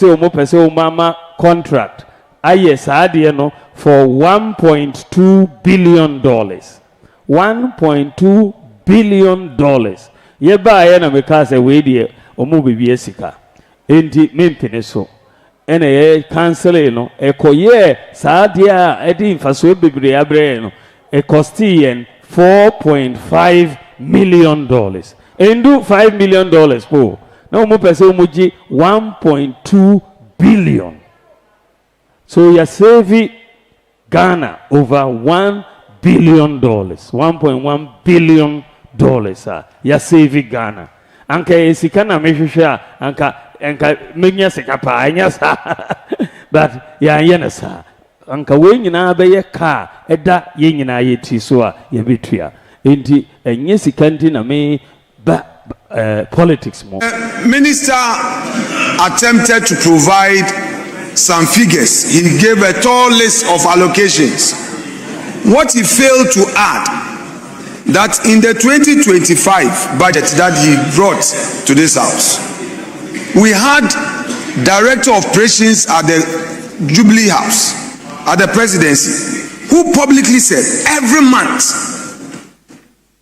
So mo pese o mama contract aye saade no for $1.2 billion. $1.2 billion. Ye ba ye na me ka se we die o mo bibie sika. Enti mempene so. Ene ye cancel no ekoye saade a edi mfaso bebre abre no e costi yen $4.5 million. Endu $5 million po. No mo pese o moji 1.2 billion. So you're saving Ghana over $1 billion. $1.1 billion. You're saving Ghana. Anka esikana mehwehwe anka menya sekapa anya sa. But ya yena sa. Anka we nyina be ye ka eda ye nyina ye ti so a ye betua. Enti enye sikanti na me ba politics more. Minister attempted to provide some figures. He gave a tall list of allocations. What he failed to add, that in the 2025 budget that he brought to this house, we had director of operations at the Jubilee House, at the presidency, who publicly said every month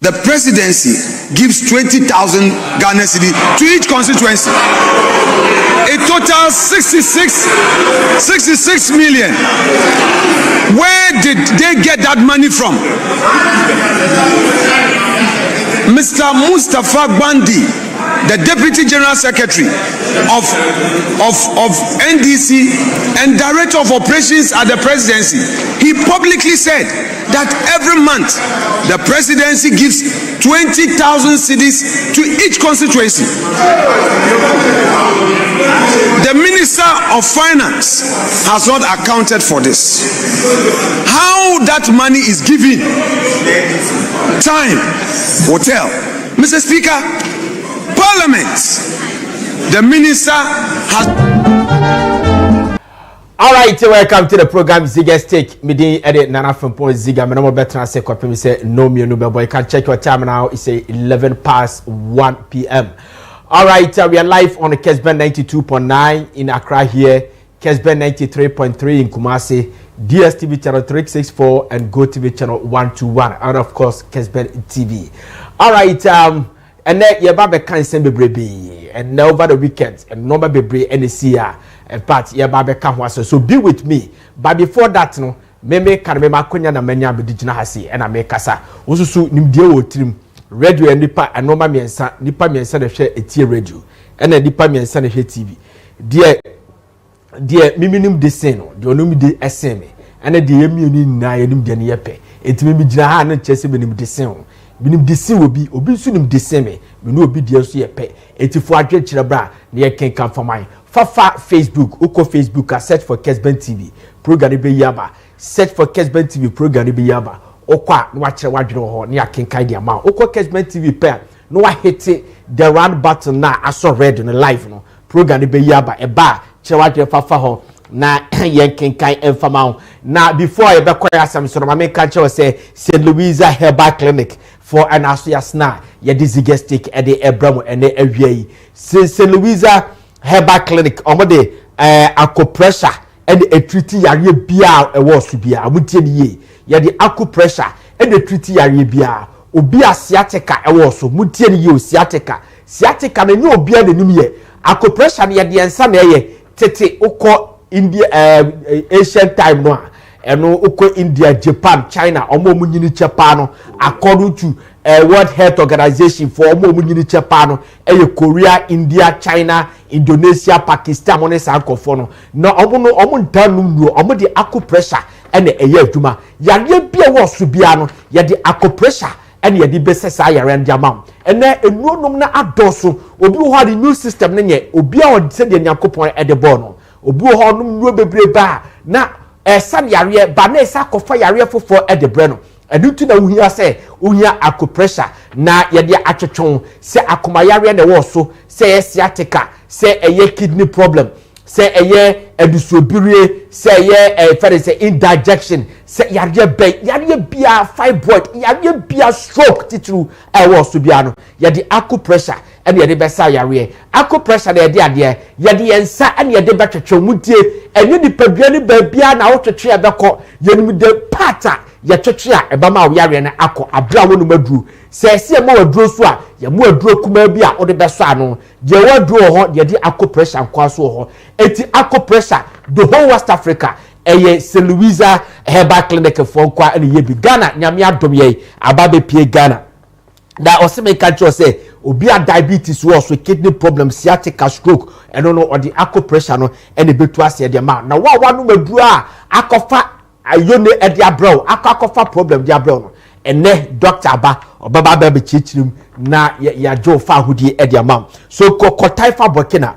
the presidency gives 20,000 Ghana cedi to each constituency. It totals 66 million. Where did they get that money from? Mr. Mustafa Gwandi, the Deputy General Secretary of NDC and Director of Operations at the Presidency, he publicly said that every month the Presidency gives 20,000 cedis to each constituency. The Minister of Finance has not accounted for this. How that money is given, time will tell. Mr. Speaker, Parliament, the Minister has... All right, welcome to the program Ziega Stake. Me edit Nana Frimpong Ziega. Me no better say kwapem say no me no boy. You can check your time now. It's 11 past 1 p.m. All right, we are live on the Kessben 92.9 in Accra here, Kessben 93.3 in Kumasi, DSTV channel 364 and GoTV channel 121, and of course Kessben TV. All right, and then your baby can send me baby, and over the weekend and number baby NCR. But yeah, baby come so be with me. But before that, no, me can me makonya na menya be digina hasi and I make kasa. Osusu nimdie wo trim radio and nipa anoma miensa nipa miensa na hwe etie radio and nipa miensa na hwe TV. Die miminim de sen no, de onum de esen me. And de yemienu na yenim de ne yepe. Etimi mi gina ha na chese benim de sen. Benim de sen obi su nim de sen me. Me no obi de so yepe. Etifo adwe kire bra na ye kenkan for mine. Fafa Facebook, uko Facebook, search for Kessben TV, program be yaba. Search for Kessben TV, program be yaba. Okwa, no watch ho, ni akenkai di ama. Uko Kessben TV pair, no wa hit the round button na aso red on the live no. Program be yaba, eba, chewadre fafa ho, na yen kenkai enfama. Na before I be kwaya some so ma make catch say St. Louisa Herbal Clinic for an asuyasna, ye Ziega Stake e de Ebramo ene ewie. St. Louisa Herbal Clinic omode acupressure and a treaty yare bia e wo so bia amutie ye ye de acupressure and a treaty yare bia obi asiatica e wo so mutie ye sciatica na nye obi ananim ye acupressure na ye de ensa na ye tete uko India ancient time no eno uko India, Japan, China omo munyini chepa no according to World Health Organization for omo munyini chepa no Korea, India, China, Indonesia, Pakistan money sankofo no na omo ntanum no omo de acupressure ene eye adwuma yare bia wo so bia no ye de acupressure ene ye de besesa yare ndiamam ene enuonom na adoso obi ho the new system ne nye obi a o se de nyankopon e de bo no obi ho num nuo bebre ba na san yare ba na esa kofa yare fofo e de bre no enutu na uhia se uhia acupressure na ye de atwetwon se akoma yare na wo so se sciatica se eye kidney problem say eye edusobire say eye fere say indigestion say yare bia fibroid yare bia stroke titru ewo so bia no ye de aqua pressure ene ye de besa yare aqua pressure na ye de ade ye de yensa ene ye de betwetwe mudie ene nipadua ni ba bia na wo twetwe ebekọ yenum de pata ye twetwe a eba ma wo yare na akọ abra wonu maduru se se ma waduro so a ye mo waduro kuma bi a wo de beso ano je waduro ho ye de aqua pressure kwa so ho eti aqua pressure the whole West Africa eye St. Louisa Herbal Clinic for kwa ene ye bi Ghana nyame adom ye ababe pie Ghana da oseme kancho say obi a diabetes wo so kidney problem sciatica stroke eno no or the aqua pressure no ene betu ase de ma na wa no maduru a akofa ayone e de abro akofa problem de abro no ene doctor aba obaba ba be chichirim na ya jo fa hudi e de ma so ko taifa Burkina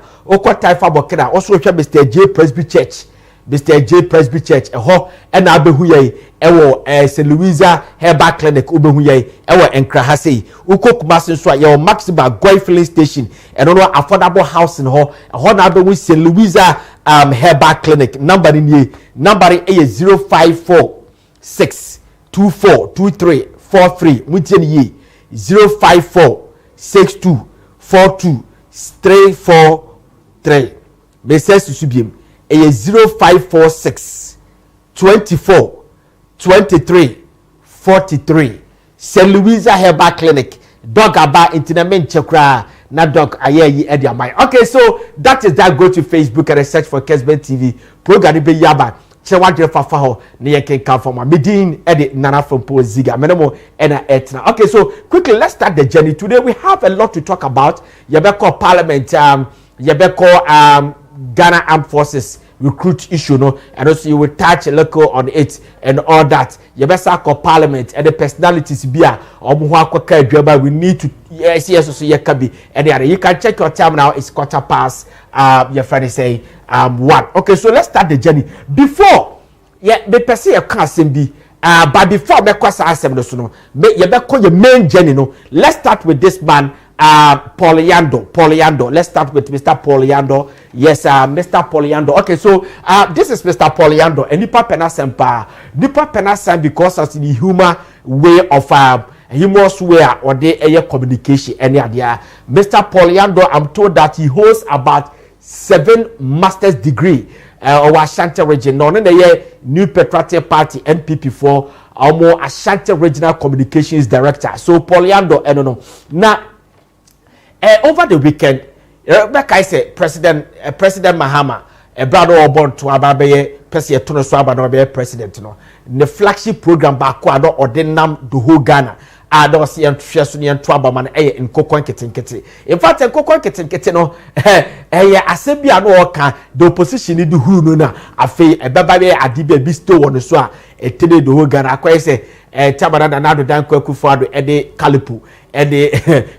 also hwe Mr. J Presby Church eho ena abehu ye ewo St. Louisa Herbal Clinic obehu ye ewo Enkra sei ukokuma senso a ye Maxima Goy filling station eno no affordable housing ho eho na abehu St. Louisa Herbal Clinic number ni number e 0546242343 mutieni ye 0546242343 Message subiem e 0546 24 23 43 St. Louisa Herbal Clinic dog aba intinament chekra na dog ayeyi e dia mai. Okay, so that is that. Go to Facebook and search for Kessben TV program be yaba chewadre fafa ho na ye kenka for ma medin e de Nana Frimpong Ziega menemo e na etna. Okay, so quickly let's start the journey. Today we have a lot to talk about. Yebeko Parliament yebeko Ghana Armed Forces recruit issue, no, and also you will touch a little on it and all that. You best call Parliament and the personalities be a we need to yes so you can be and you can check your time now. It's 1:15. Your friend is saying 1. Okay, so let's start the journey. Before the person you can't be but before me kwasa asem no so no you be call your main journey, no. Let's start with this man. Poliando. Let's start with Mr. Poliando. Yes, Mr. Poliando. Okay, so this is Mr. Poliando. And Nipa Penasempa. Nipa Penasem because of the human way of humorous way or the air communication. Any idea? Mr. Poliando, I'm told that he holds about 7 master's degree or Ashanti region. No, the New Patriotic Party NPP for more Ashanti Regional Communications Director. So Poliando, I don't know now. Over the weekend, like I said, President Mahama, a brother or born to Ababe, President Tono Swaba, no president, no. The flagship program back or denam the whole Ghana. I don't see and Shasunian Trabaman in Cocoan Kitty. In fact, a Cocoan Kitty, no, Asebia no can the opposition in the Hununa, a fay, a bababe, a dibe bestow on the soa, a tele the whole Ghana. I say, Tabaran and Nado Dan Kwekufado, and the Kalipu. And the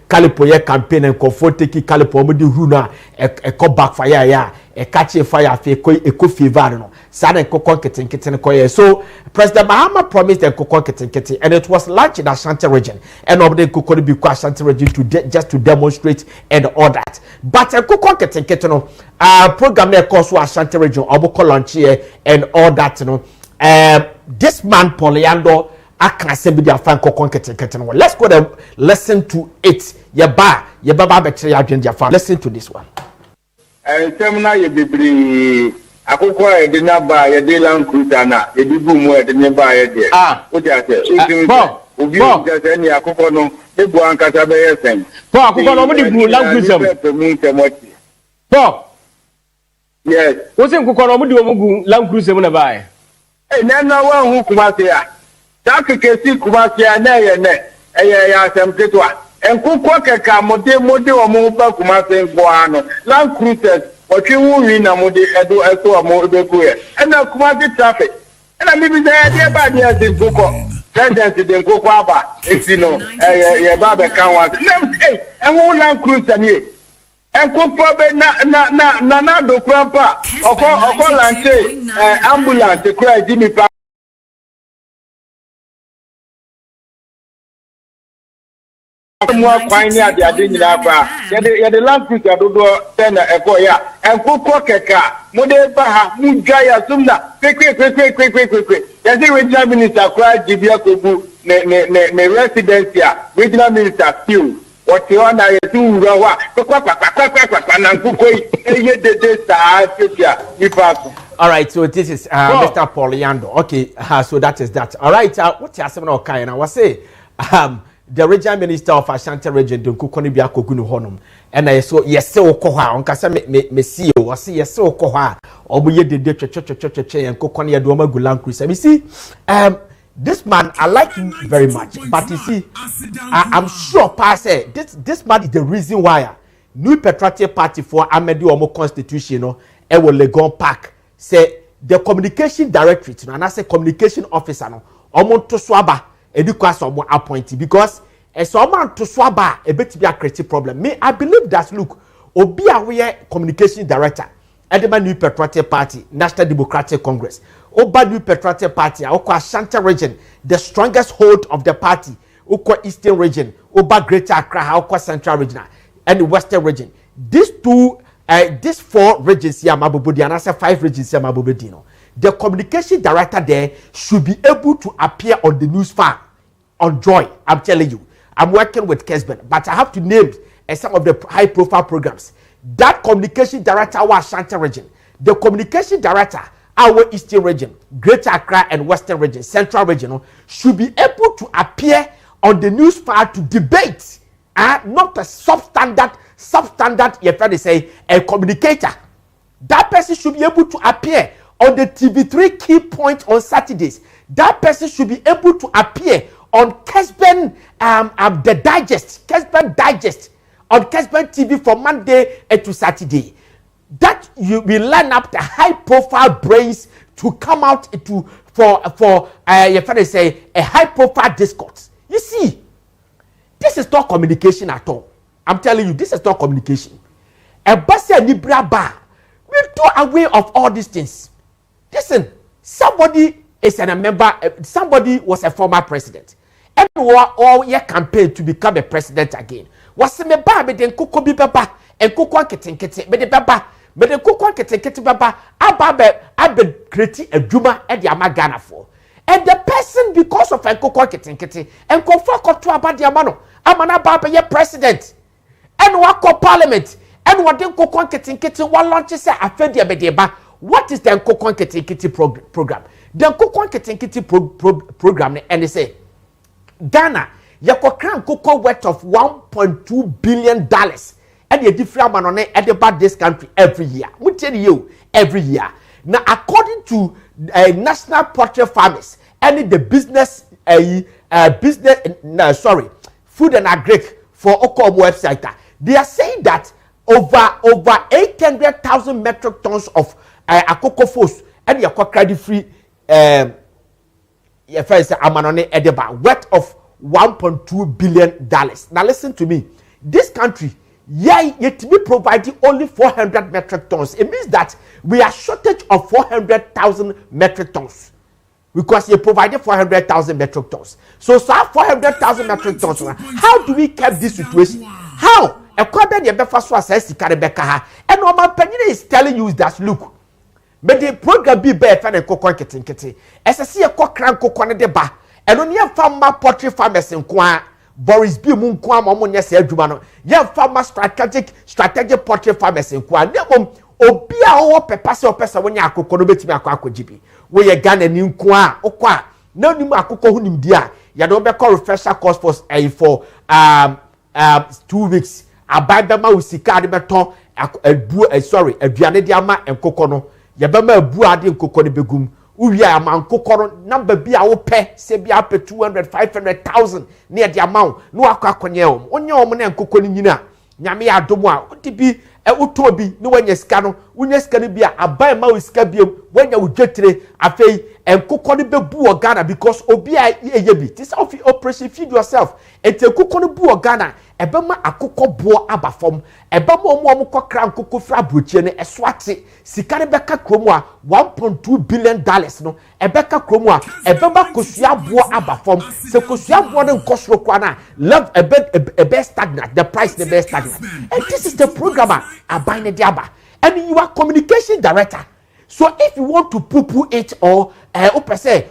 Calipo campaign and comforteki Calipo mudi huna a call backfire ya a catch a fire fe a coffee varno sad and cocoa kitten koye. So President Mahama promised a cocoa kitten and it was launched in Ashanti region and of the cocoa be Ashanti region just to demonstrate and all that. But a cocoa kitten program there course Ashanti region oboko launch here and all that, you know. This man Poliando I can't say be fan kokon. Let's go and listen to it. Yaba betray agent fan. Listen to this one. Semina ye bibri akoko e de na ba ye de lan cruiser na ye di bu mu e de ne ba ye de. O ja se. Obi o ja se ni akoko no e bu ankasa be ye sen. Po akoko no mo di bu lan cruiser. Po. Yes. O se akoko no mo di o mo gu lan cruiser mo na ba e. Na na wa hu kuma se ya. Take kesi Kumasi anaye ne ya semtetwa enkukwa keka mode o mo ba Kumasi ngbo ano Land Cruisers otwe wu na mode edo eso o mo beku ye na Kumasi traffic na mi bi de ba de asinkoko president de nkoko aba eti no ye ba be kan wa enwo Land Cruiser ni enkukwa be na do kwampa oko lanche ambulance kura jimi pa more quine at the Adinapa, the land figure do send a boya, and Kukaka, Modeba, Mujaya Sumna, quick. There's a regional minister cried Jibia Kubu, me residencia, regional minister, few. What you want to do, Rawa, all right, so this is Mr. Poliando. Okay, so that is that. All right, what you saying? Okay, and I was say, the regional minister of Ashanti region, Dunkukoni Biakogunu Honum, and I saw yes, so Koha, on Kasa me see you, or see yes, so Koha, or we did the church and Kokonia Doma Gulan Chris. You see, this man, I like him very much, but you see, I'm sure, Pastor, this man is the reason why New Patriotic Party for Amedi Omo Constitution, Ewo Legon Park, say the communication directorate, and I say communication officer, no, Omo to Swaba, educate Omo appointee, because as someone to Swaba, a bit be a creative problem. Me, I believe that look, Obi aware communication director, Edema New Patriotic Party, National Democratic Congress. Oba New Patriotic Party, Okwa Ashanti region, the strongest hold of the party, Okwa Eastern region, Oba Greater Accra, Okwa Central region, and the Western region. These four regions here, Mabubudi, and I say 5 regions here, Mabubudi. The communication director there should be able to appear on the news file, on Joy. I'm telling you, I'm working with Kessben, but I have to name some of the high-profile programs. That communication director was Ashanti region. The communication director, our Eastern region, Greater Accra and Western region, Central region, should be able to appear on the news file to debate, not a substandard, you're trying to say, a communicator. That person should be able to appear on the TV3 key point on Saturdays. That person should be able to appear on Kessben, the digest, Kessben digest, on Kessben TV from Monday to Saturday. That you will line up the high-profile brains to come out for you're trying to say a high-profile discourse. You see, this is not communication at all. I'm telling you, this is not communication. A basa nibra bar will do away of all these things. Listen, somebody is a member. Somebody was a former president, and all your campaign to become a president again. Was me ba me den koko bi baba en koko ketenkete me de baba. But the cook one get baba abe create a juma at the Amagana for. And the person, because of a cook kitty and confirm to about the amano, Amana Baba ye president. And what parliament and what then cook one kitty one launches a fedia bedeba. What is the cook one kitty program? The cook one kitty program and they say Ghana, yako crown cocoa worth of $1.2 billion. And the different man on at about this country every year. We tell you every year. Now, according to National Poultry Farmers and the Food and Agric for Okom website, they are saying that over 800,000 metric tons of akokofos and your credit free amanone edeba worth of $1.2 billion. Now listen to me. This country, yet to be providing only 400 metric tons. It means that we are shortage of 400,000 metric tons because you provided 400,000 metric tons. So 400,000 metric tons. How do we keep this situation? How? A question you first was says and Norman Penny is telling you that look, but the program be better than cocoa kitty. As I see a cockran cocoa de bar, and only a farmer poultry farmers in Kwa. Boris B. Munkwam Omonia said Jumano, young farmer strategic poultry farmers in Kwa. Obia or Pepasa or Pesa when you are coconut me a quack GB. Where you gun and in Kwa or Kwa. No, you are cocoa dia. You don't be called refresher course for 2 weeks. A Baba Usika beton a Dianediama and Cocono. Yabama Buadi and Coconi Begum. Uya man kokoro number be a pay say be up 200,000-500,000 near the amount no akakonyem onye omne nkokoni nyina nyame adomo a odibi utobi no wanya sika no unya sika no bia aban ma usika biem wanya udwetire afei enkokoni bebu o Ghana because obi a eyebi this of operation feed yourself ente kokoni bu o Ghana ebema akokɔ boɔ aba fam ebema omo kokra nkoko fra brochie ne ɛsoate sika ne bɛka kromu a 1.2 billion dollars no ebɛka kromu a ebema kosua boɔ aba fam se kosua boɔ ne nkosoro kwa na love ebe stagnant, the price ne be stagnant. And this is the program aban ne de aba. And you are communication director. So if you want to poo-poo it or what say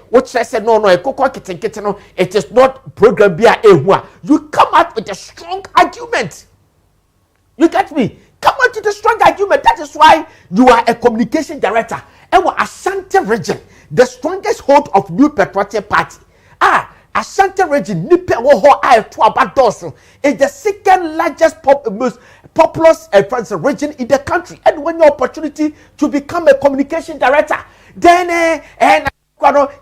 no, it is not program be you come out with a strong argument. You get me? Come out with a strong argument. That is why you are a communication director. And we're Ashanti region, the strongest hold of New Patriotic Party. Ashanti region, Nipe Woho Tuabadoso is the second largest most populous region in the country. And when your opportunity to become a communication director, then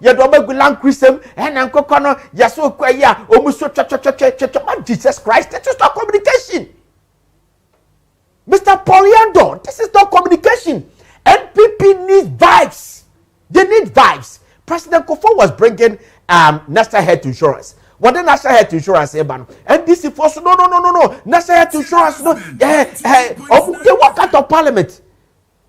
you don't make long Christian and Uncle Yaso Kwaya, almost Jesus Christ. That is not communication. Mr. Poliando, this is not communication. NPP needs vibes. They need vibes. President Kofo was bringing national health insurance. What the national health insurance ban? And this is for no. National health insurance no. They work out of parliament.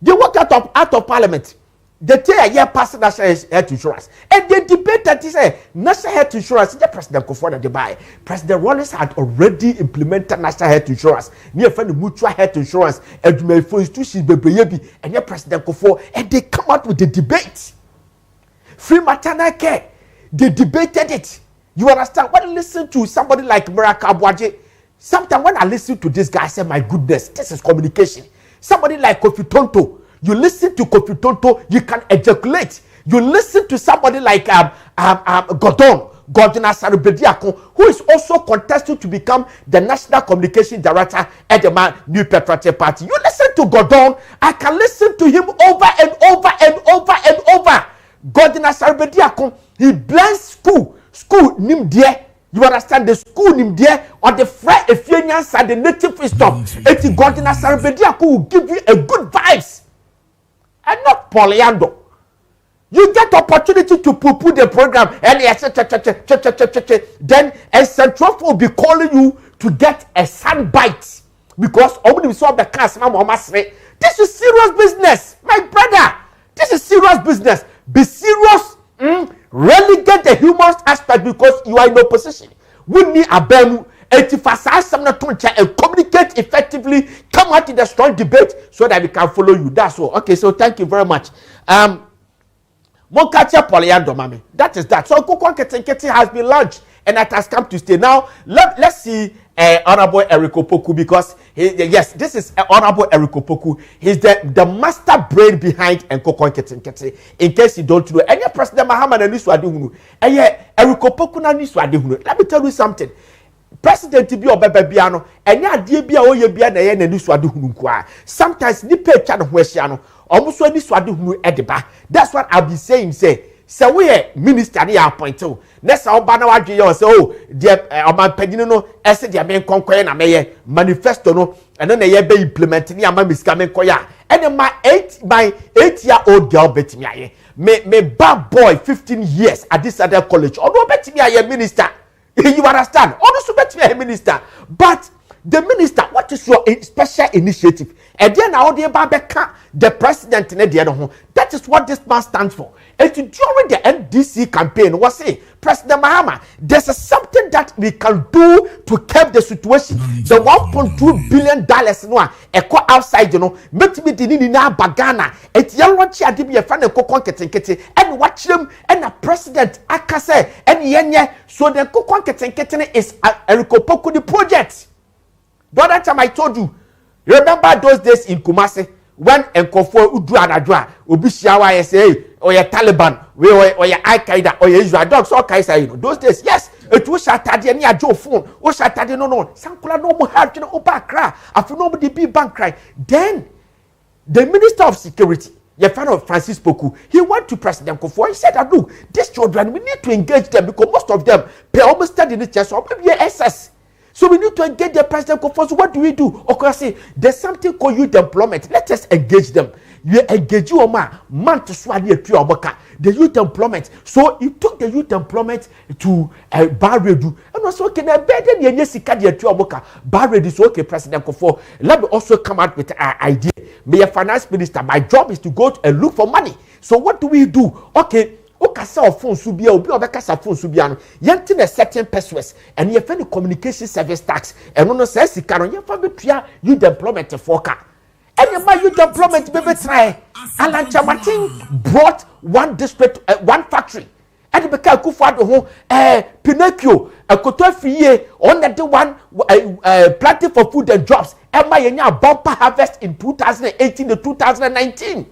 They work out of parliament. They tell a year pass national health insurance. And they debate that is a national health insurance. The President Kofo that they buy. President Rollins had already implemented national health insurance. Near friend mutual health insurance. And my for institutions baby. And your President Kofo and they come out with the debate. Free maternal care. They debated it. You understand? When I listen to somebody like Miraka Abwaje, sometimes when I listen to this guy, I say, my goodness, this is communication. Somebody like Kofi Tonto, you listen to Kofi Tonto, you can ejaculate. You listen to somebody like Gordon Asarubediako, who is also contesting to become the National Communication Director at the New Patriotic Party. You listen to Gordon, I can listen to him over and over and over and over. Gordon Asarubediako, he blends school nim there. You understand? The school nim there on the French Ephesians side, the native wisdom. Eti Gordon Asarubediako will give you a good vibes. And not Poliando. You get opportunity to poo-poo the program and then a central will be calling you to get a sound bite. Because only saw the cast, this is serious business, my brother. This is serious business. Be serious. Relegate the human aspect because you are in opposition. We need a bemu and communicate effectively. Come out in the strong debate so that we can follow you. That's all. Okay, so thank you very much. Monkatia Poliando, mami. That is that. So Kokon Ketenketi has been launched and it has come to stay. Now let's see Honorable Eric Opoku, because yes, this is Honorable Eric Opoku. He's the master brain behind Nkokon Ketenketi. In case you don't know, any President Mahama and Niswadihunu, and Eric Opoku na Niswadihunu. Let me tell you something. President Tibi Obebebiano, and ya Dibia Oyebia na Niswadihunu kwa. Sometimes ni pe chano hwesiano, almost when Niswadihunu ediba. That's what I'll be saying. So we minister they appointed. Next our banner you say oh the man penino no ese the men konkoye na meye manifesto no and then they be implementing ya man miskamen koya. And my 8-year-old girl bet me aye. Me bad boy 15 years at this other college. Although bet me aye minister. You understand? Also bet me aye minister. But the minister, what is your special initiative? And then now the president in the that is what this man stands for. And during the NDC campaign, was say, President Mahama, there's something that we can do to keep the situation. The $1.2 billion no echo outside, make me the nina bagana. Et yalwachi adibi a fan and kokon ketenkete and watch them and a president akase and yenye. So the kokon ketenkete is a Erikopoku the project. The other time I told you, remember those days in Kumasi when Nkofo Udu Anadra, Obishiawa say, or your Taliban, or your Al Qaeda, or your Israel dogs, all kinds of those days, yes, it was Saturday and your Joe phone, or Saturday, no, Sankula no more help, Obakra, after nobody be bank cry. Then the Minister of Security, your friend of Francis Poku, he went to President Kofo. He said, look, these children, we need to engage them because most of them pay almost study in the church or maybe SS. So we need to engage the President Kofo. So what do we do? Okay, say there's something called youth employment. Let us engage them. You engage you man to swallow a tree or the youth employment. So he took the youth employment to Barredu. And also, okay, now better than yes, he can't get to Amoka. Barredu is okay, President Kofo. Let me also come out with an idea. Be a finance minister. My job is to go and look for money. So what do we do? Okay. Okasa of phone subia obi obekasa phone subia no yente na certain persuades and ye the communication service tax and no say sika no ye fa betua youth employment for ka and my youth employment be try Alan Chamatin brought one district one factory and be ka Kufuado ho Pinocchio Koto Fiye on the one planting for food and jobs and my bumper harvest in 2018 to 2019.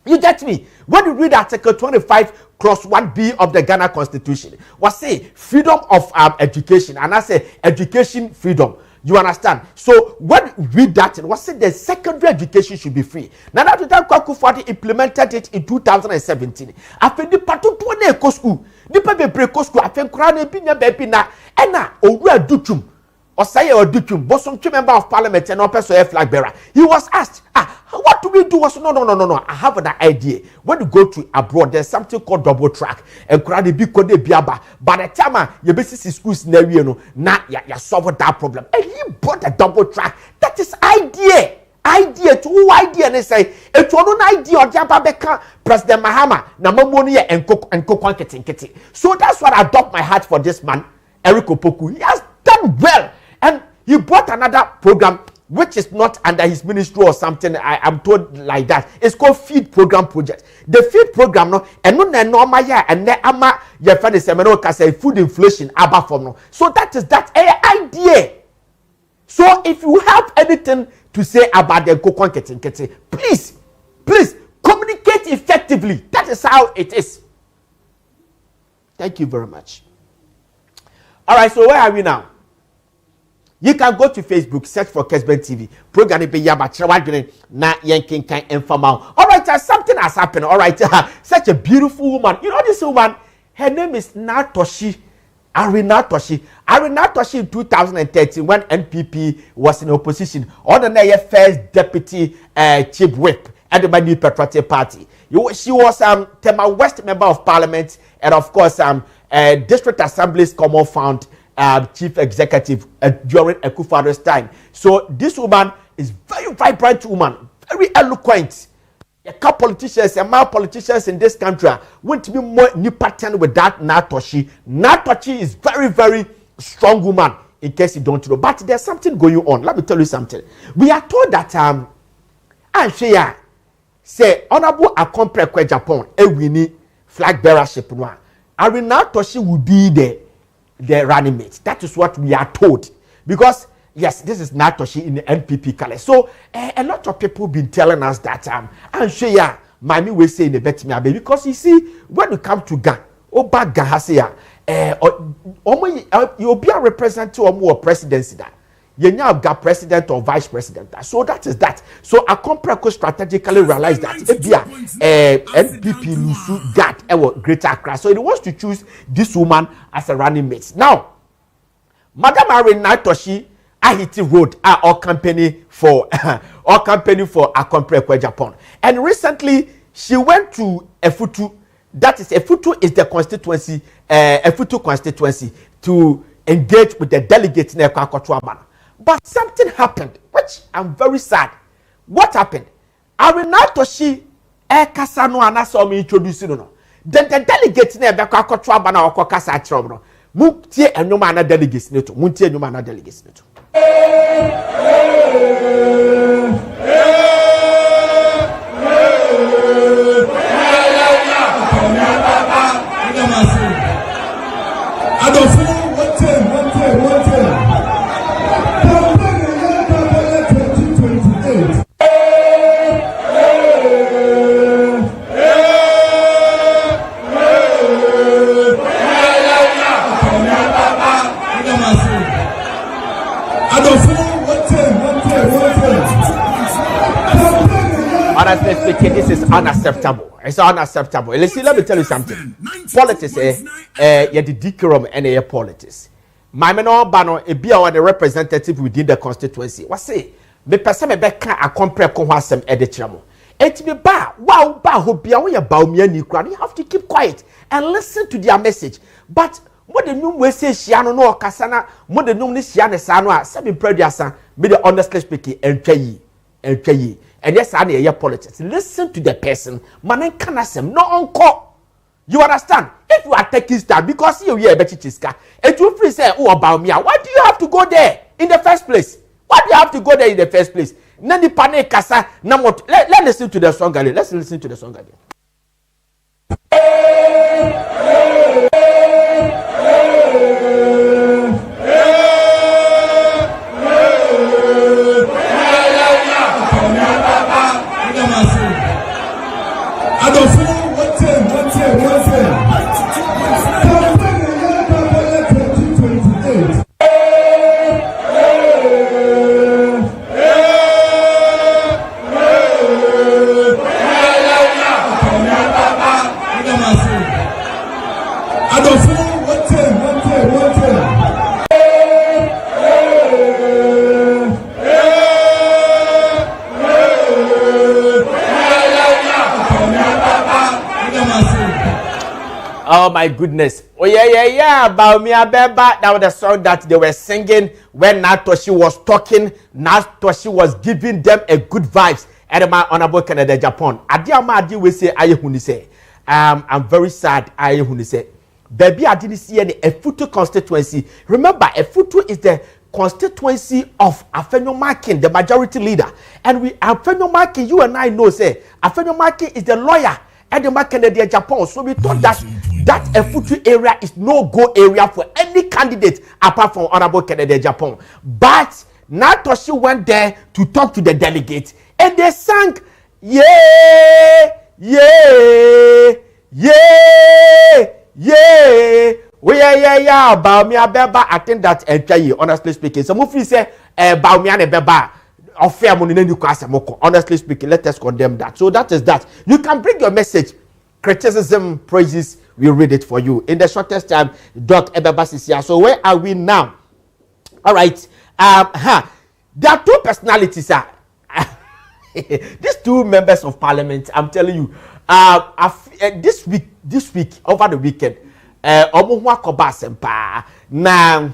You get me? When you read Article 25 Clause 1B of the Ghana Constitution, was say freedom of education, and I say education freedom. You understand? So when you read that, it was said the secondary education should be free. Now that time Kwaku implemented it in 2017. After the patu to ne school, the paper break school. After Kurane binya baby na ena owura dutum. Osaye Odutum, bosom member of parliament and also flag bearer. He was asked, what do we do? No. I have an idea. When you go to abroad, there's something called double track. And crowd be called biaba. By the time your business school scenario, now you solve that problem. And he brought a double track. That is idea. Idea to who idea and they say it was an idea of Jababeka, President Mahama, Namamonia and Kokwanketi. So that's what I adopt my heart for this man, Eric Opoku. He has done well. And he brought another program which is not under his ministry or something. I am told like that. It's called Feed Program Project. The Feed Program, no, and no normal ya and ne ama your friend is say food inflation aba from no. So that is that idea. So if you have anything to say about the Kokwanketi, please communicate effectively. That is how it is. Thank you very much. All right, so where are we now? You can go to Facebook, search for Kessben TV. Program be yaba chrawadwene na yenkin kan informal. All right, something has happened. All right, such a beautiful woman. You know this woman? Her name is Natoshi. Arinatoshi in 2013 when NPP was in opposition. On the first deputy chief whip at the New Patriotic Party. She was Tema West member of parliament and of course District Assembly's common fund chief executive during Akufado's time. So this woman is very vibrant woman, very eloquent. A couple politicians and more politicians in this country want to be more new pattern with that Natoshi. Natoshi is very, very strong woman, in case you don't know. But there's something going on. Let me tell you something. We are told that Ansheya say Honorable Akompre Japan winning flag bearership one. Natoshi will be the running mate. That is what we are told. Because yes, this is Natoshi in the NPP color. So a lot of people been telling us that I'm sure yeah, Mami will say in the bet me because you see when you come to Ghana, Oba Gahasia, you'll be a representative or more presidency that you now got president or vice president. So that is that. So Akompreko strategically realized that NPP Lusu got a greater Accra. So he wants to choose this woman as a running mate. Now, Madam Arinatoshi Ahiti Road our company for Akompreko Japan. And recently she went to Efutu. That is Efutu is the constituency, Efutu constituency to engage with the delegates in Ekwakotuabana. But something happened, which I'm very sad. What happened? Arinatoshi Kasano Anaso me introducing no. Then the delegates in Ekwakotuabana or Kokasa Chrono. Muntie and no man delegates neto. Muntie no man delegates neto. Honestly speaking, this is unacceptable. It's unacceptable. Listen, let me tell you something. Politics, the decorum and politics. My menor bano a be our representative within the constituency. What say? Me person me beka a compare kohasem edichamo. It be ba wow ba hobia we about me and you have to keep quiet and listen to their message. But what the num we say shiano no kasana, what the num ni shiane sanwa, sebi prediasa, be the honestly speaking, and ye. And yes, I hear politics. Listen to the person, man canasem, no uncle. You understand? If you are taking stand because you hear Bechichiska, and you free say, oh, about me, why do you have to go there in the first place? Why do you have to go there in the first place? Nani pane kasa namot. Let's listen to the song again. Let's listen to the song again. Oh my goodness. Oh yeah. About me abeba. That was the song that they were singing when Natoshi was talking. Natoshi was giving them a good vibes. And my honorable Canada Japan. Adi we say aye huni say. I'm very sad aye huni say. Baby, I didn't see any Efutu constituency. Remember, Efutu is the constituency of Afenyo Makin, the majority leader. And we Afenyo Makin, you and I know say Afenyo Makin is the lawyer at the Canada Japan. So we thought that Efutu area is no go area for any candidate apart from Honorable Canada Japan. But Natoshi went there to talk to the delegates and they sang yeah. We about me abeba. I think that honestly speaking. So Mufi say about me and beba. Honestly speaking, let us condemn that. So that is that. You can bring your message, criticism, praises. We read it for you in the shortest time. So where are we now? All right. There are two personalities. These two members of parliament. I'm telling you. This week over the weekend. Omuhwa koba sempa na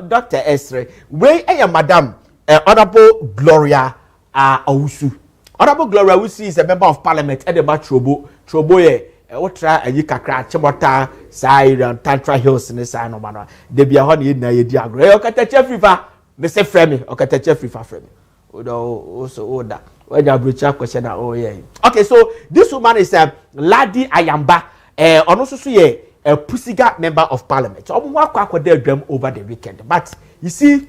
Dr. Esre. We madam. Honorable Gloria Owusu. Honorable Gloria Owusu is a member of parliament at the Trobo ye otra kakra chemota side and Tantra Hills in the side no man. They be a honey na ye diagre. Okata chefifa me say frame okata chefifa frame. Also order. When you breach question oh yeah. Okay, so this woman is Ladi Ayamba. Also ye a Pusiga member of parliament. So I'm there them over the weekend. But you see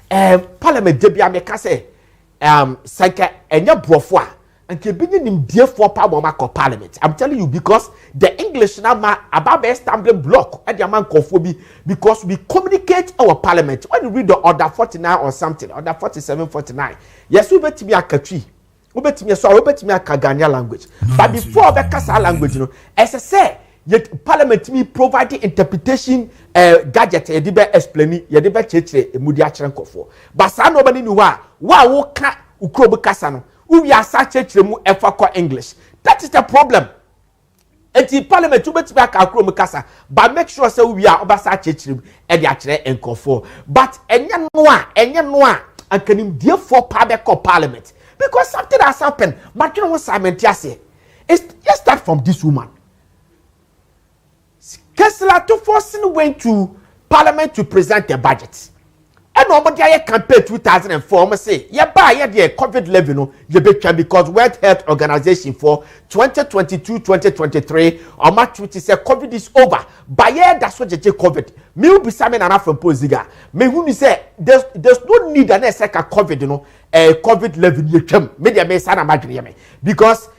parliament debia me kase sanka enya brofo and kebini nim die for power ma parliament. I'm telling you because the English now about a stumbling block at the man kofobi because we communicate our parliament. When you read the order 49 or something, order 47, 49, yes, we bet me a katri. We bet me a Kaganya language. But before the Kasa language, you know, as I say, yet parliament me providing interpretation gadget ye dibe explain ye dibe cheche emudi akere nkofo but sa nobody knew wa wo ka ukrobo kasa no we are sa cheche mu efa kwa English. That is the problem. Enti parliament to beti aka ukrobo kasa but make sure say we are obasa cheche mu e de akere nkofo but enye no a ankanim die for parliament because something has happened. But you know what Simon Tiase is let's start from this woman. Kessler to forcing went to parliament to present the budget. And nobody campaign 2004 must say, yeah, buy the COVID level, no, you betcha because World Health Organization for 2022-2023 or March which say COVID is over. But yeah, that's what you take COVID. Me will be Simon and Frimpong Ziega. Me who say there's no need an second COVID, you know, COVID level you come. Media may say imagine because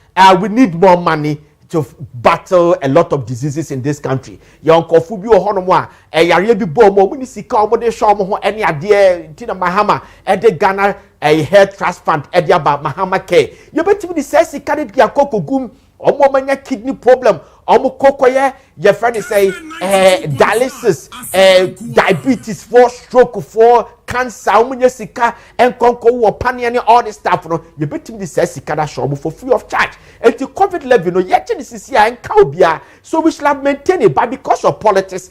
we need more money to battle a lot of diseases in this country. Young kofu bi oho no mo a yare bi bo mo ni sika omo de show mo ho ene ade tina mahama e de Ghana health trust fund e de aba mahama care. You betimi di say sika de dia kokogum omo manya kidney problem omo kokoye your friend say dialysis diabetes for stroke for cancer, omunye sika, enkonko wo paniani all this stuff no. You betim this sika da show for free of charge. And the COVID level no yet this is here and kaubia. So we shall have maintained it, but because of politics,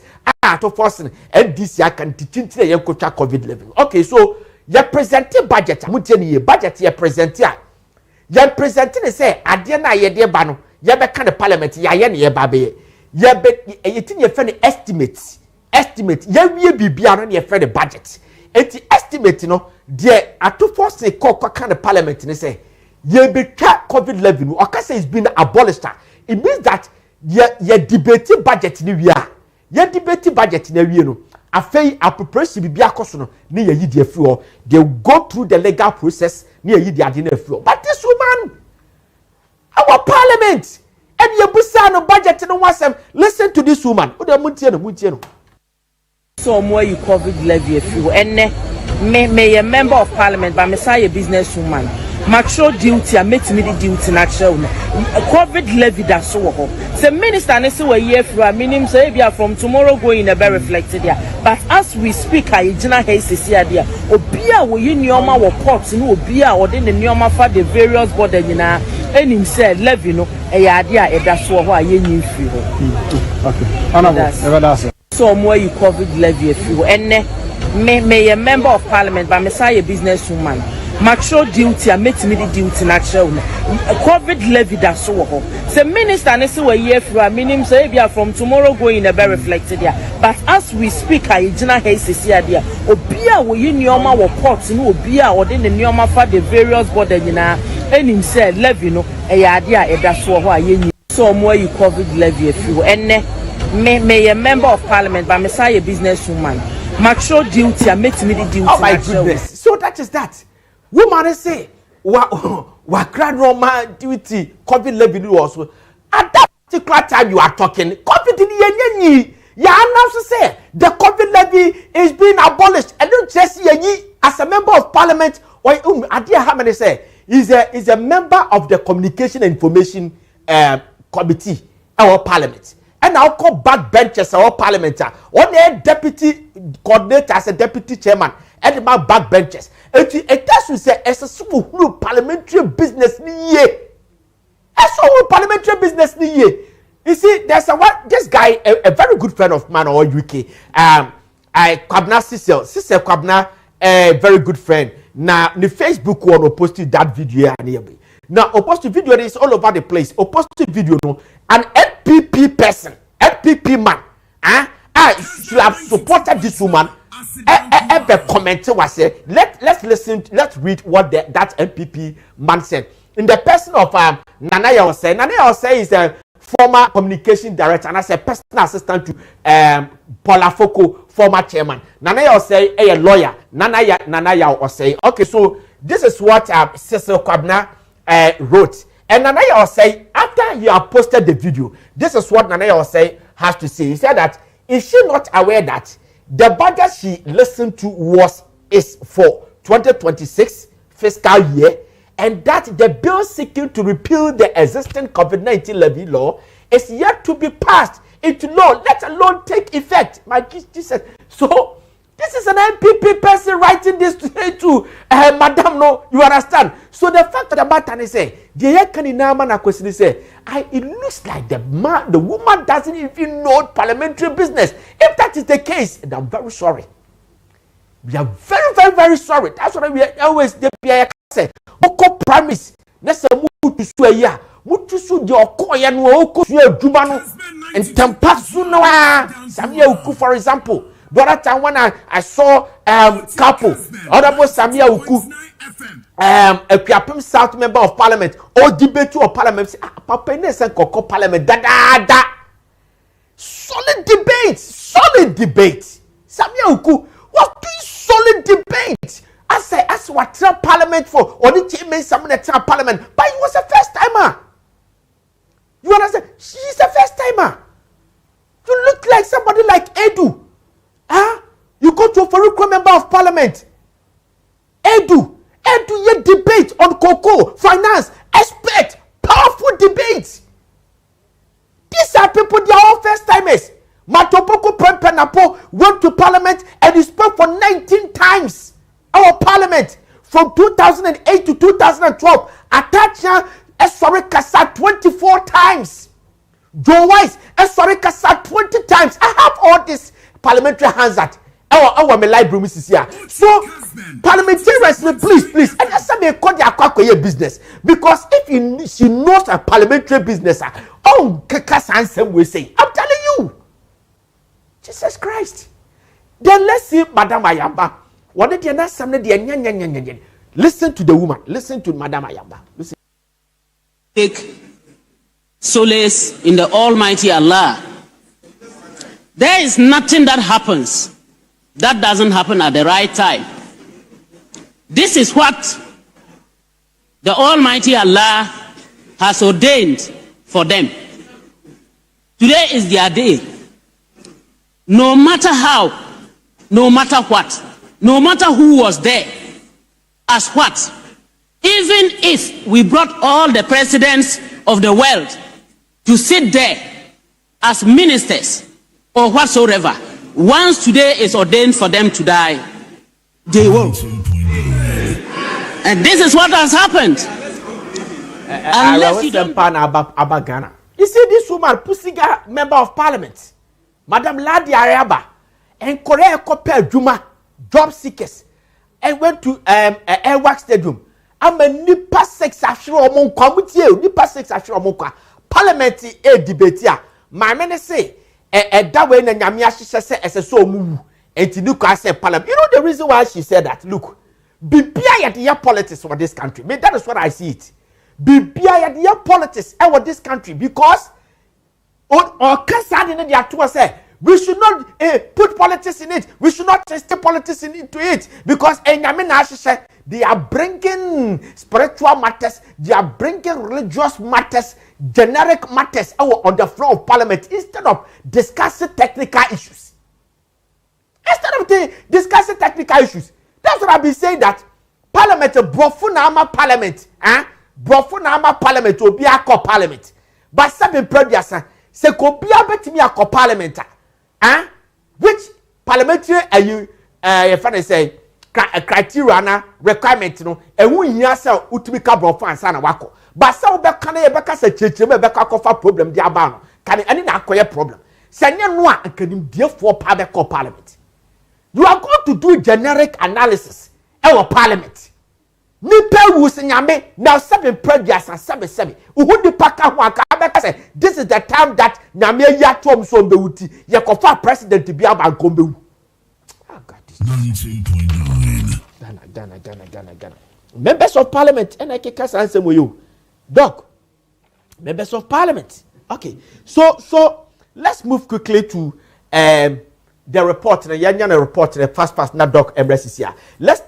to forcing and this year can teach the yenkocha COVID level. Okay, so you presenting budget, muteni budget you present here. You presenting say adia na ye de ba no. You be kind of parliament ya ye ne ye ba be. You be you think you friend estimate. You be bibia no ne friend the budget. Enti estimate no there ato force call kind of parliament ne say you be COVID level. Oka say it's been abolished. It means that you debate budget ni we are. You debate budget ni we no. Afei appropriation bibia koso no ne ye yi de afi they go through the legal process ne ye yi de ade na afi. But this woman our parliament and you busa no budget no wasem listen to this woman. O de muntie no. So more you COVID levy if you and may a member of parliament but me say a businesswoman. Macho duty and make me the duty natural. COVID levy that so ho. The minister ne say we year through a minimum say be from tomorrow going a be reflected there. But as we speak I gina haste here there. Obia we nyoma wo ports no obia or den the nyoma for the various border nyina enim say levy no e yade a e da so ho a yenyi free ho. Okay. Honorable. So more you COVID levy if you and may a member of parliament but me say a businesswoman. Macho duty and make me the duty natural. COVID levy that so ho. The minister ne say we year through a minimum say be from tomorrow going a be reflected there. But as we speak I gina haste here there. Obia we nyoma wo ports no obia or den the nyoma for the various border nyina enim say levy no e yade a e da so ho a yenyi. So more you COVID levy if you and may a member of parliament but me say a businesswoman. Macho duty and make me the duty. Oh my goodness. So that is that. Woman say wa grand normal duty COVID levy also. At that particular time you are talking, COVID in ya announce say the COVID levy is being abolished. And don't just see as a member of parliament or Adia Hamane say is a member of the communication and information committee our parliament. And now call backbenchers our parliament on their deputy coordinator as a deputy chairman and my backbenchers. It does to say as a super parliamentary business ni ye. As a parliamentary business ni ye. You see, there's this guy, a very good friend of mine or UK. Kwabna Cecil Kwabna, a very good friend. Now the Facebook one posted that video here. Now posted video is all over the place. Posted video no an NPP person, NPP man. Should have supported this woman. The comment was say, let's listen, let's read what that NPP man said. In the person of Nanaya Osei is a former communication director and as a personal assistant to Paula Foko, former chairman. Nanaya Osei a lawyer. Nanaya Osei. Okay, so this is what Cecil Kwabna wrote. And Nanaya Osei, after you have posted the video, this is what Nanaya Osei has to say. He said that is she not aware that the budget she listened to is for 2026 fiscal year, and that the bill seeking to repeal the existing COVID-19 levy law is yet to be passed into law, let alone take effect. My Jesus. So this is an NPP person writing this to Madam. No, you understand? So the fact of the matter is, it looks like the woman doesn't even know parliamentary business. If that is the case, then I'm very sorry. We are very, very, very sorry. That's what we always say. Oko promise. Let's say move to Suya. Move to Suya. Okoya no oko Suya Jubano and Tampasu Noa. Samia Uku, for example. The other time when I saw couple, Honorable Samia Uku, a Piapim South member of parliament, or debate of parliament, Papa and Coco parliament, da. Solid debate. Samia Uku was doing solid debate. I say, as what parliament for, or the chairman, someone at parliament, but he was a first timer. You understand? She's a first timer. You look like somebody like Edu. You go to a Farouk member of parliament. Edu, you debate on cocoa, finance, expert, powerful debates. These are people, they are all first timers. Matopoko Prempenapo went to parliament and he spoke for 19 times. our parliament from 2008 to 2012 Atacha sorry kasa 24 times. Joe Wise sorry kasa 20 times. I have all this parliamentary hands that our my library is here. So parliamentarians, please, and that's why they call their kwakwaye business, because if she knows a parliamentary business, Kakasan will say, I'm telling you, Jesus Christ. Then let's see Madam Ayamba. What did you not say? Listen to the woman. Listen to Madam Ayamba. Listen. Take solace in the Almighty Allah. There is nothing that happens that doesn't happen at the right time. This is what the Almighty Allah has ordained for them. Today is their day. No matter how, no matter what, no matter who was there, as what, even if we brought all the presidents of the world to sit there as ministers or whatsoever, once today is ordained for them to die, they will. And this is what has happened. Unless you don't... You see this woman, Pusiga, member of parliament, Madam Ladi Araba, and Korea Kopel Juma, job seekers, and went to Airwork Stadium. I'm a nipa sex after among committee, nipa sex after among parliament debate. My men say, that way, and Yamiashi said, as a so move, and Tinuka said, parliament. You know the reason why she said that? Look, be at the politics for this country. Maybe that is what I see it. Be at the politics for this country, because or Kessben in the two say we should not put politics in it. We should not test politics into it, because they are bringing spiritual matters, they are bringing religious matters, generic matters on the floor of parliament instead of discussing technical issues. Discussing technical issues. That's what I've been saying, that parliament, Brofunama parliament, Brofunama parliament will be a co parliament. But seven previous, se ko be a bet me a co parliament. Which parliamentary are you, if I say, criteria na requirement no and who here say utimika brofan sana wako, but some be can e beka say checheme be ka kofa problem dia ba no can any na akoye problem senya no a kanim die for pa be call parliament. You are going to do generic analysis our parliament nipa wu senyame now 7 previous and 7 who di paka ho aka be say this is the time that nyame ya tom so be wuti ye kofa president bi aba kombe wu. 19.9 Ghana. Members of parliament, and I can answer you. Doc, members of parliament. Okay, so let's move quickly to the report. The Yanyana report, the fast now Doc Embrace here. Let's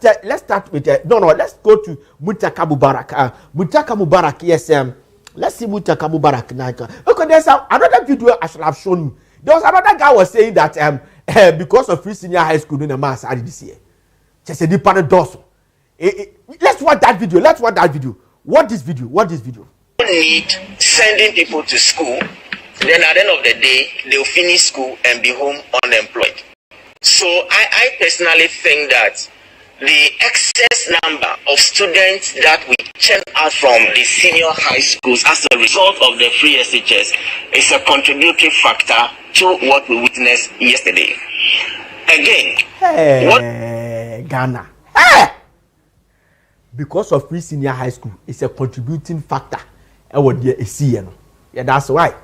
start with let's go to Muntaka Mubarak. Muntaka Mubarak, yes. Let's see Muntaka Mubarak now. Okay, there's another video I should have shown you. There was another guy was saying that because of free senior high school in the mass this year. Just a deep dorsal. Let's watch that video. What this video? Need sending people to school, then at the end of the day, they'll finish school and be home unemployed. So I personally think that the excess number of students that we churn out from the senior high schools as a result of the free SHS is a contributory factor to what we witnessed yesterday. Again, Ghana. Because of free senior high school, it's a contributing factor. Yeah, that's why.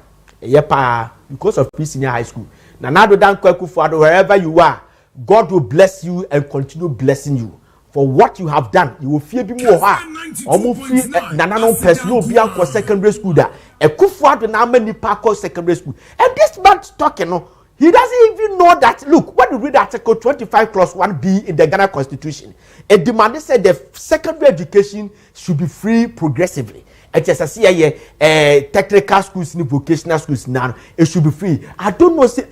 Because of free senior high school. Now, wherever you are, God will bless you and continue blessing you. For what you have done, you will feel be more almost feel no person be out secondary school there. A kufu to na many park secondary school. And this man talking, he doesn't even know that. Look, when you read Article 25 Clause 1B in the Ghana Constitution, it demanded said the secondary education should be free progressively. It is a technical schools, vocational schools now. It should be free. I don't know. Say,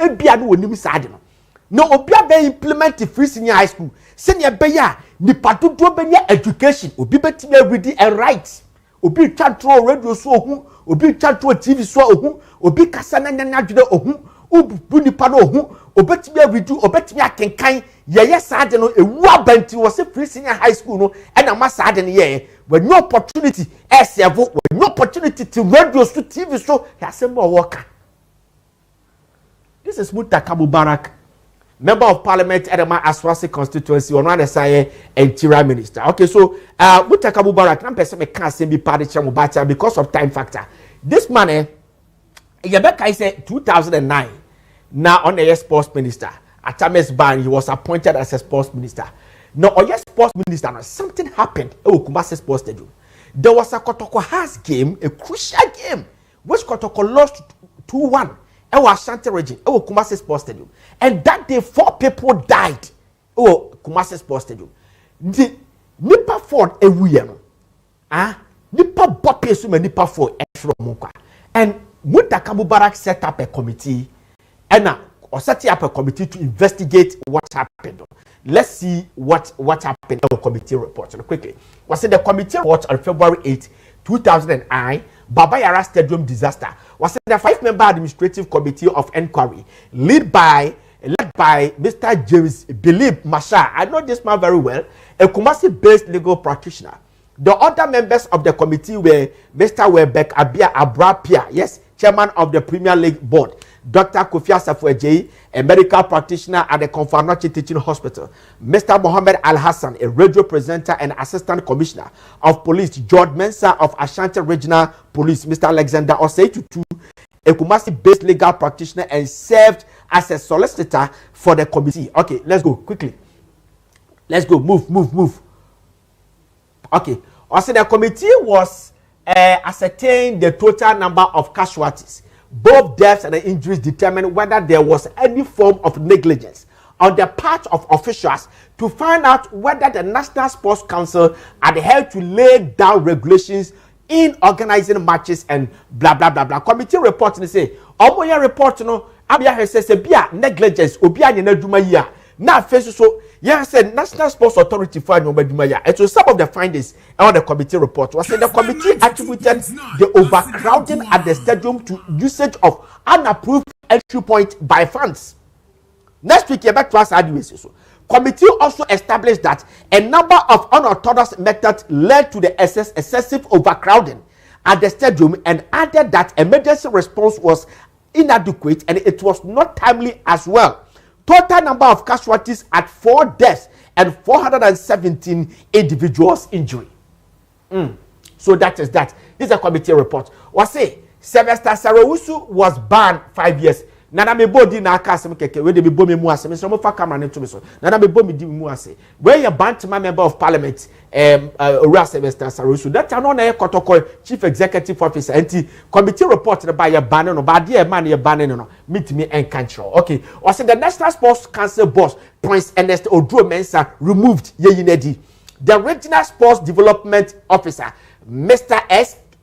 no, Obia be implement the free senior high school. Senior beya ni patu do be education. Obi betime read and write. Obi chat through radio so ohu. Obi chat through TV so ohu. Obi kasa na dwede ohu. Ubu ni pa no ohu. obetimi redo obetimi akenkan ye saade no ewu abanti wo se free senior high school no e na ma saade no ye when no opportunity serve when no opportunity to radio so TV so yasembo worker. This is Mutaka Mubarak, member of parliament at the Aswasi constituency on one side interior minister. Okay, so Mutaka Mubarak na person me can't say be party chair because of time factor. This man Yabeka is 2009 now on the sports minister. At Thomas Ban, he was appointed as a sports minister. Now, on your sports minister, now, something happened. Oh, Kumasi Sports Stadium. There was a Kotoko House game, a crucial game, which Kotoko lost 2-1. It was Ashanti region. Oh, Kumasi Sports Stadium. And that day, 4 people died. Oh, Kumasi Sports Stadium. The Nipa Ford Ewuyeno. Nipa Bope Sume Nipa Ford Efro. And Mutaka Mubarak set up a committee. And now, or setting up a committee to investigate what happened. Let's see what happened in the committee report. So quickly, was in the committee report on February 8, 2009, Baba Yara Stadium disaster. Was in the 5-member administrative committee of inquiry led by Mr. James Bilib Masha. I know this man very well, a Kumasi-based legal practitioner. The other members of the committee were Mr. Webek Abia Abrapia, yes, chairman of the Premier League Board. Dr. Kofi Asafo-Adjei, a medical practitioner at the Konfanochi Teaching Hospital. Mr. Mohammed Al-Hassan, a radio presenter and assistant commissioner of police. George Mensah of Ashanti Regional Police. Mr. Alexander Osei-Tutu, a Kumasi-based legal practitioner and served as a solicitor for the committee. Okay, let's go quickly. Let's go. Move. Okay. Also, the committee was ascertained the total number of casualties. Both deaths and the injuries determined whether there was any form of negligence on the part of officials to find out whether the National Sports Council adhered to lay down regulations in organizing matches and blah blah blah blah. Committee report ni say omoya report no abia he say bia negligence obi anya na duma yi a na face so yes said National Sports Authority for duma yi. It was some of the findings on the committee report. Was the committee attributed the overcrowding at the stadium to usage of unapproved entry point by fans. Next week, back to us. Committee also established that a number of unorthodox methods led to the excessive overcrowding at the stadium and added that emergency response was inadequate and it was not timely as well. Total number of casualties at 4 deaths and 417 individuals injury. So that is that. This is a committee report. Was say Sylvester Sarawusu was banned 5 years. Nana me body na aka asem keke we de me bo me mu asem so mo fa camera ne to me so. Nana me bo me di me mu ase. Where your Bantama member of parliament Ora Sylvester Sarawusu that no na Kotoko chief executive officer anti committee report na ba your ban no ba de man your ban no meet me and control. Okay. Was the National Sports Council boss Prince Ernest Odro Mensah removed Yeyinedi. The regional sports development officer Mr.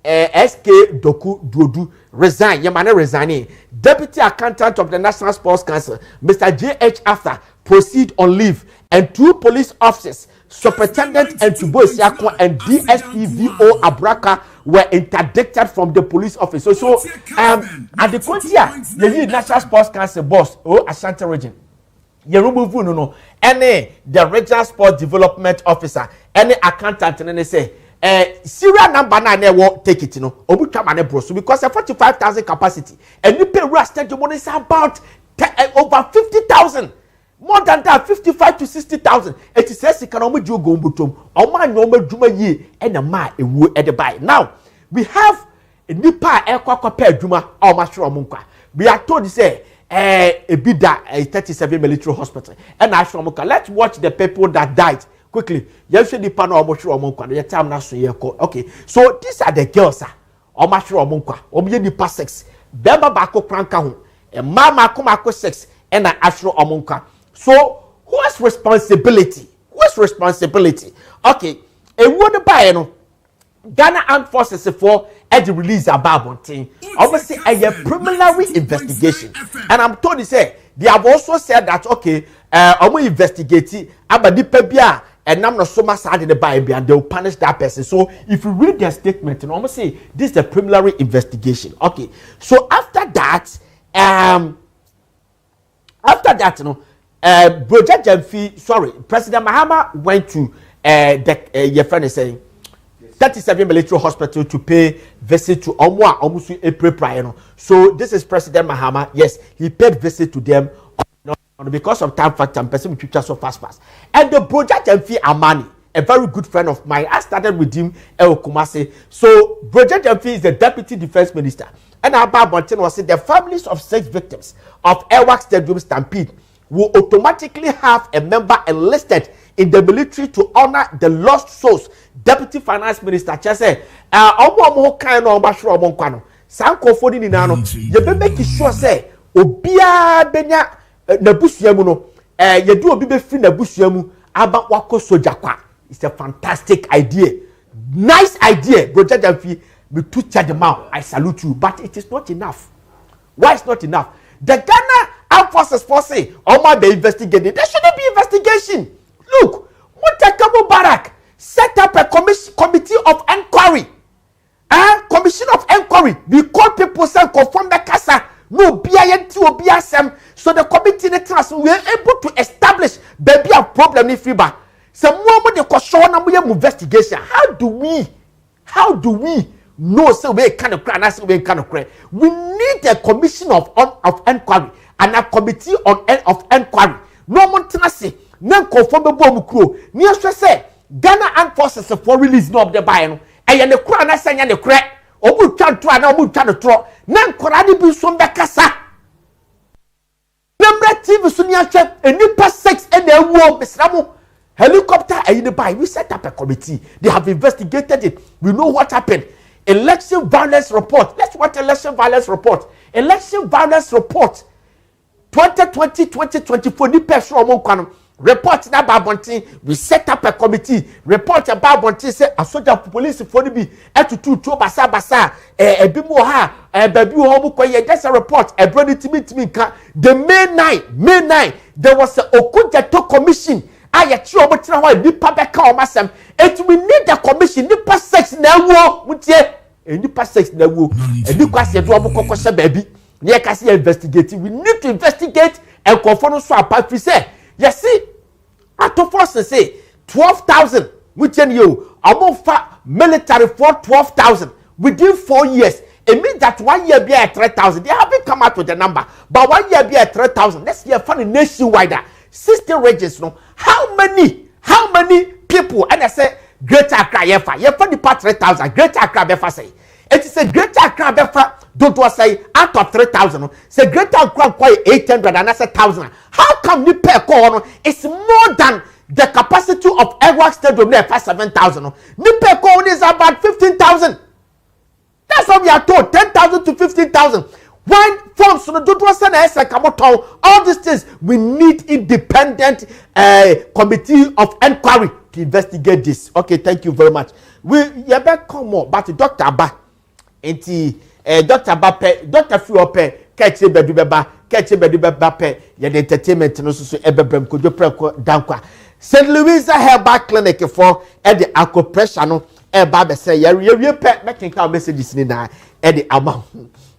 SK Doku Duodu resign. Yamane resigning. Deputy accountant of the National Sports Council, Mr. JH After, proceed on leave, and 2 police officers, Superintendent and Tubo Siako and DSP VO Abraka were interdicted from the police office. So at the Kotia, the National Sports Council boss, Ashanti region. You remove no any the regional sports development officer, any accountant, and they say serial number na never take it, Obutwa mane bro. So because a 45,000 capacity, and you pay Rush Stadium is about over 50,000. More than that, 55 to 60,000. It says you can only do go butum. Or man no juma ye and a ma ewu at the buy. Now we have a nipa ekwa juma or mashro munka. We are told to say a bida a 37 military hospital. And ashromuka. Let's watch the people that died. Quickly, you should depend on much your time now. Okay, so these are the girls, or much romunka, or be the past sex. Beba bako pranka, and mama kumako sex, and an astro omunka. So, who has responsibility? Who has responsibility? Okay, a word by Ghana Armed Forces for the release of Babontin. Obviously, a preliminary investigation, and I'm told to say they have also said that okay, I'm investigating about the pebia. And I'm not so much sad in the Bible, and they will punish that person. So if you read their statement, and almost say this is a preliminary investigation. Okay. So after that, After that, President Mahama went to your friend is saying 37 military hospital to pay visit to almost April prior. So this is President Mahama. Yes, he paid visit to them because of time factor and person with so fast. And the Project Mfi Amani, a very good friend of mine, I started with him Kumasi. So Project Mfi is the Deputy Defense Minister. And Abba Bonten was saying the families of 6 victims of Airwax Stadium Stampede will automatically have a member enlisted in the military to honor the lost souls. Deputy Finance Minister Chese, omo kind of bashro omo kwano. Sanko fodi ni nano. You be make sure say obia benya na busuamu no. You do obi be free na busuamu aba wako soja kwa. It's a fantastic idea. Nice idea. Project Mfi, me to charge them out. I salute you, but it is not enough. Why is not enough? The Ghana Armed Forces Force, they investigated. There shouldn't be investigation. Look, Mutakamo Barak set up a committee of inquiry. Commission of inquiry. We call people say confirm the casa. No BINT or BSM. So the committee in the trust we are able to establish baby a problem in FIBA. Some more the question investigation. How do we know so we kind of cry, and we kind of cry? We need a commission of inquiry and a committee of inquiry. No one tenacity. No confirm the bomb crew. Near say Ghana Armed Forces for release no of the buy. And the crown I say the crack. Or we can try now, we can throw. Nan koradi bi some bekasa. Number TV Sunia check a nipa 6 and the war besramu. Helicopter and the buy. We set up a committee. They have investigated it. We know what happened. Election violence report. Let's watch election violence report. Election violence report. 2020-2024 nipa sure omo kwano. Report na Babontin, we set up a committee. Report about Babontin say a soldier police for the be to basa ebi mo ha baby ho mu koye. That's a report. A brother to me ka the May 9 there was a Okujato commission. I at you omo tina ho nipa beka o masem. It we need the commission nipa 6 na wo mutie nipa 6 na wo e ni kwase do omo kokose baby. Ne ka say investigate. We need to investigate and confirm so apart say you see, at the first say 12,000. Which you among military for 12,000 within 4 years. It means that 1 year be at 3,000. They haven't come out with the number, but 1 year be at 3,000. Let's hear funny nationwide. 60 regions. No, how many people? And I say Greater Accra. Yefa the part 3,000. Greater Accra befa say. It is a Greater Accra befa. Don't was say out of 3,000. Say Greater Accra quite 800 and that's 1,000. How come you pay call? It's more than the capacity of Airwax Stadium there for 7,000. You pay call is about 15,000. That's what we are told. 10,000 to 15,000. When forms so don't was say come out all these things we need independent committee of inquiry to investigate this. Okay, thank you very much. We better come more but Dr. Abba Dr. Bape, Dr. Fuope, catch bedu beba pe, ya the entertainment no so ebebrem kojo preko dankwa. St. Louisa Herbal Clinic for the acupressure no eba be say ya pe making ka messages ni na the amount.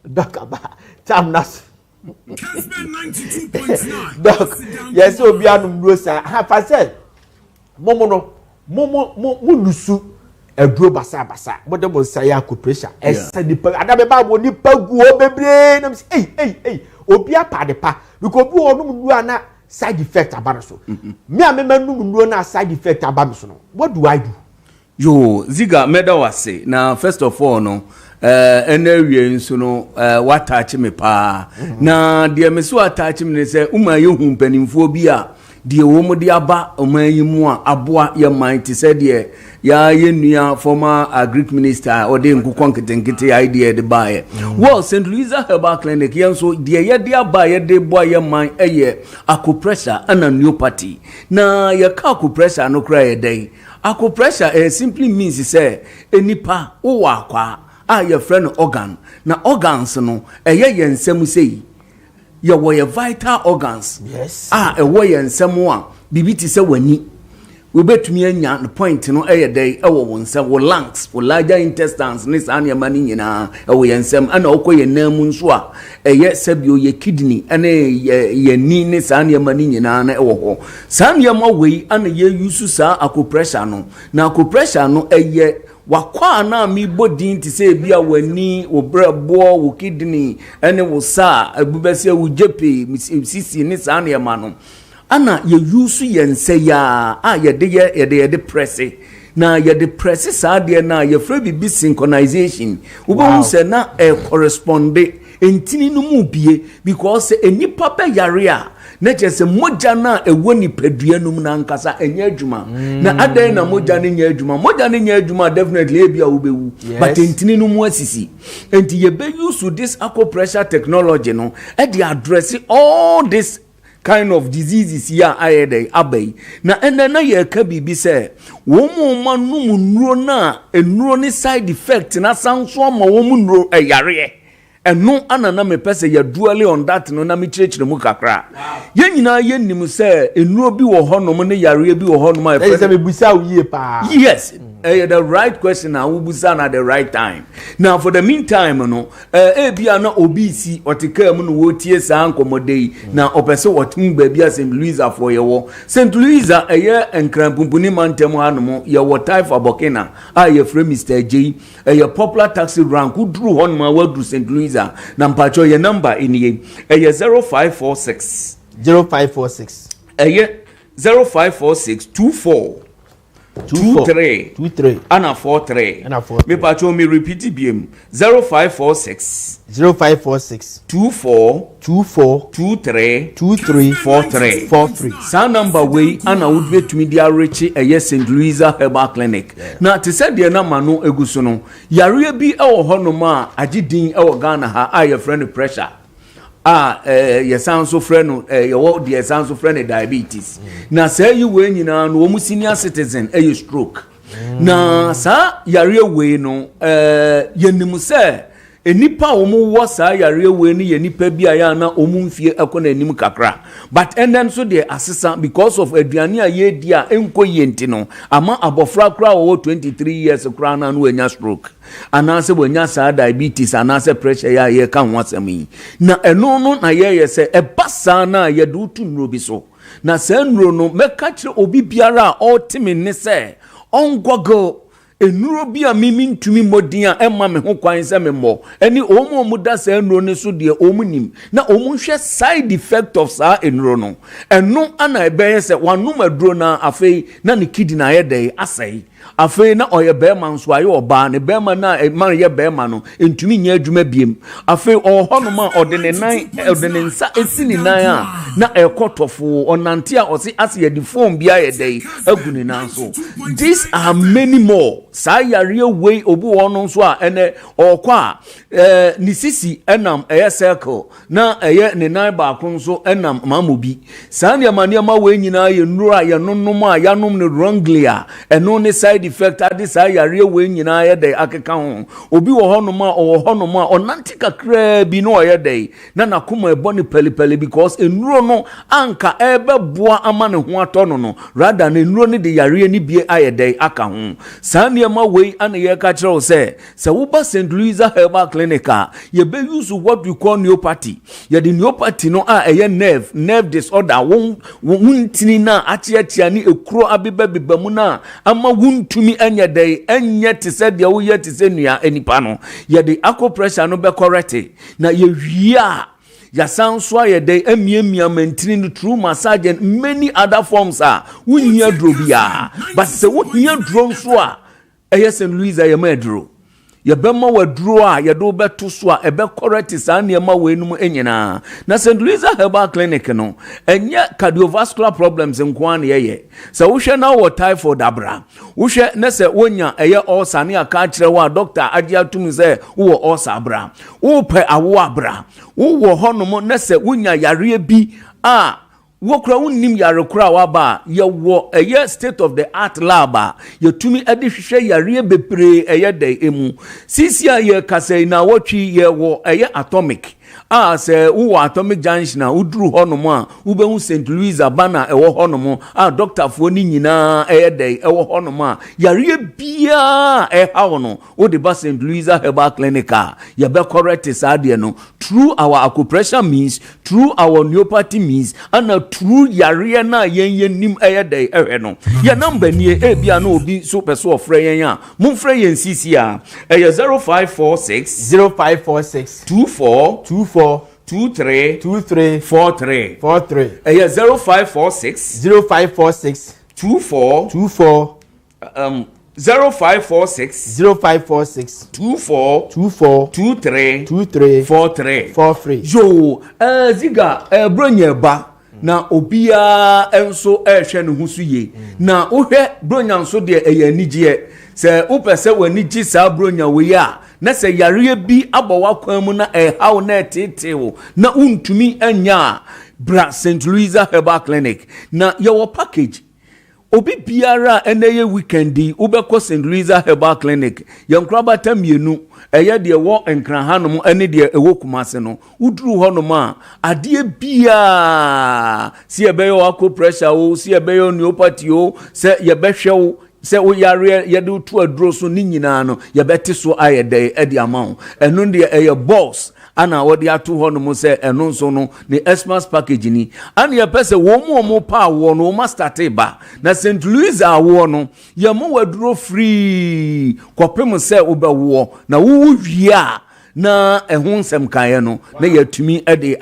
Dr. Ba, tam nas. Kessben 92.9. Doc, yes obi anu rosa. Ha fa say momo nusu eduro basa but dem say acupressure esa di pa adabe ba bo ni pagu o bebre na say hey obi apade pa because obi onu ndu ana side effect abana so me amemanu ndu na side effect abana so no what do I do? Yo Ziga meda wase na first of all no enewie nso no watachi me pa na de me so atachi me say uma ye hu mpanimfo bi a de wo mo de aba omanyimu a aboa ye man ti say de ya ye nua former agric minister or de nkukon nketenkete idea de bae well St. Louisa Herbal Clinic yen so de ye de aba ye de boa ye man eye acupressure and homeopathy na ye ka acupressure no kra ye dey acupressure simply means say enipa wo akwa a your friend organ na organs no eye yensem sei your vital organs yes a ewo yensem a bibiti se wani we betumi anya the point no dey ewo wonsem wo lungs wo larger intestines ne saa ne mani nyina ewo yensem ana okoye namu nso a sebio ye kidney ene ye ni ne saa ne mani nyina na ewo ho saa ne ma wei ana ye use saa akopressure no na akopressure no wakwa na mi bodin ti se bia wani wo brabo wo kidney ene wo saa abubese wo jepe sisi ne saa ne ma no ana ye use yense ya ye de presse na ye de presse saa de na ye fra bibi synchronization wo bo se na corresponde entini no mu bie because enipa pe yare a na chese moja na ewo ni pedua num na nkasa enya adwuma na adan na moja ne nya adwuma definitely e bia wo bewu but entini no mu asisi enti ye be use this acupressure technology no e dey address all this kind of diseases here ayede abay na na ye ka bibi se wo mu manum nnuro na ennuro ni side effect na sanso ma wo mu nnuro yare eno anana me pese ya dually on that no na me chirechire mu kakra ye nyina ye nim se ennuro bi wo honom ne yare bi wo honom a pese me busa uye pa yes the right question na ubusa na the right time now for the meantime no bia na obisi otika mu no wotie saa nkomodei na opese wotum ba bia St. Louisa for yewo St. Louisa enkrampupuni mantem hanom ye wo type abokina ye frame Mr. J popular taxi rank who drew on ma wadu St. Louisa na mpacho ye number iniye 0546 0546 23 ana 43 me pacho me repeat biem 0546 24 23 43 sa number way ana would betumi dia reach St. Louisa Herbal Clinic na te said de na mano eguso no yare bi ewo honom a agidin ewo Ghana ha aye friend pressure ye sound so friend your the sound so friend diabetes na say you we nyina no omu senior citizen stroke na sa yare we no yenim say enipa omu wo sa yare we ni yenipa bia ya na omu mfie akona enim kakra but and then so the assistant because of aduane a ye dia enko yenti no ama abofra kra wo 23 years kra na no enya stroke anase bonya sa diabetes anase pressure ya ye kan wasami na eno no na ye se ebasa na ye do tu nro bi so na se nro no meka kire obi biara ultimate ne se ongogo enuro bi a mimi ntumi modin a emma me ho kwan se me mo eni omo muda sa enuro ne so de omunim na omunhwe side effect of sa enuro no eno ana ebeye se wanum aduro na afei na ne kidney na ye dey asai afei na oye bema nso aye oba ne bema na man ye bema no entumi nya adwuma biem afei ohonum a ode ne nan ode ne nsa esi ne nan a na ekotofo onante a osi ase ye di phone bia ye dey aguni nan so these are many more sa yare wey obu wono nso a ene okwa ni sisi enam circle na ne nan ba ko nso enam mamobi sa ne ma we nyina ye nura ye nonnom a yanom ne wrongly a eno ne side effect adis ayare we nyina ye dey akeka ho obi wo honom a onante kakra bi no ye dey na nakoma ebo ne pelipeli because enuro no anka ebeboa ama ne ho atono no rather na enuro ne de yare ni bie aye dey aka ho sa niema we ana ye ka kire se wo ba St. Louisa Herbal Clinic ye be use what we call neuropathy ye the neuropathy no eye nerve disorder wuntini na achiatia ni ekuro abeba bibamu na ama wuntumi anya dey anya te se de wo ye te se nua enipa no ye the acupressure no be correct na ye hwia ya sanso ye dey amiamia mantini no true massage and many other forms wunya drobia but se wunya dro so St. Louisa ye ma dro ye bema waduro a ye do beto so a ebe correct sa niema we num enyina na St. Louisa Herbal Clinic no enye cardiovascular problems nkwan ye se wo hwe na wo typhoid abra wo hwe na se wonya eye ulcer ne aka kire wa doctor agi atum se wo ulcer abra wo pe awo abra wo honom na se wonya yare bi wokra wonnim yare kra waba ye wo eye state of the art lab ye tumi ade hwehwe yare bebre eye de emu sisia ye kasai na wotwi ye wo eye atomic say wo atomic junction uduru honom a ubehu St. Louis abana ewo honom doctor fo ni nyina de ewo honom a yare bia ha wono wo de ba St. Louis Herbal Clinic ye be correct sade no through our acupressure means, through our homeopathy means, and through yare na yen nim de no ye number ni bia no obi so person of frey yan mum frey yen sisi a 0546 24 23 43 0546 24 0546 24 23 43 yo ziga bronya ba na obia enso ehwe ne husu ye na ohwe bronya nso de eyanigye se upese wanigi sa bronya we a na se yare bi abawa kwan mu na hawo na tetewo na untumi anya bra St. Louis Herbal Clinic na your package obi biara eneye weekendi ubekọ St. Louis Herbal Clinic yankraba tamienu eye de wo enkran hanom ene de ewo kumase no uduru honom a ade bia si ebeyo akọ pressure o si ebeyo homeopathy o se yebehwe o se wo yare yede tu aduro so ni nyina no yebete so ayede edi amount eno de eye boss ana wodi atu honom se eno nso no ne Xmas package ni ana ye pese wo mo pa wo no ma start ba na St. Louis awo no ye mo waduro free kopem se obewo na wo wia na ehun kan no na yatumi ede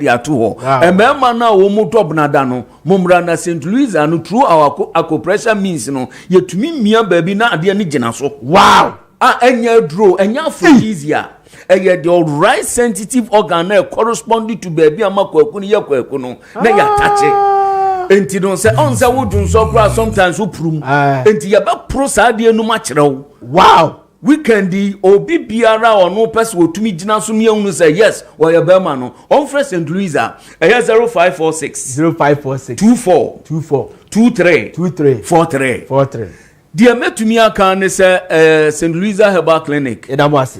atu ho emema na wo mu top na da no momra na St. Louis anu through our acupressure means no yatumi mia baabi na ade ni gina so wow enya dro enya aphrodisia the right sensitive organ corresponding to baby amakwaku ni yakwaku no na yatache enti don se on se wodun so kra sometimes uprum enti ya ba pro saade no ma kyerɛw wow weekendi obi biara ono pese wotumi gina so miehunu say yes or ya bema no on fresh St. Louis 0546 24 23 43 Dear metumi aka ne se St. Louis Herbal Clinic edamwase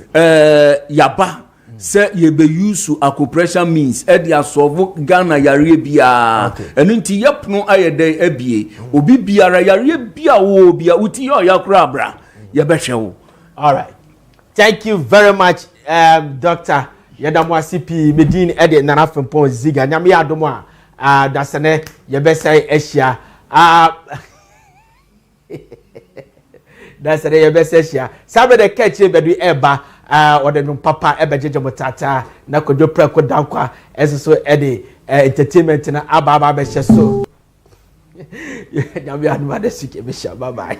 yaba se ye be use acupressure means e dia solve Ghana yare bia eno nti yepno ayede abie obi biara yare bia wo bia uti yo yakura bra ye behwe wo. All right, thank you very much Dr. Yadamwase P Medin ede nana Frimpong Ziega nyame ya adomo a dasene ye be say ehia that's the best issue. Sabe the catch bedu eba or the papa ebejeje motata na kojo preko dankwa eso ede entertainment na aba be so. Nyame aduma de sike be sha bye bye.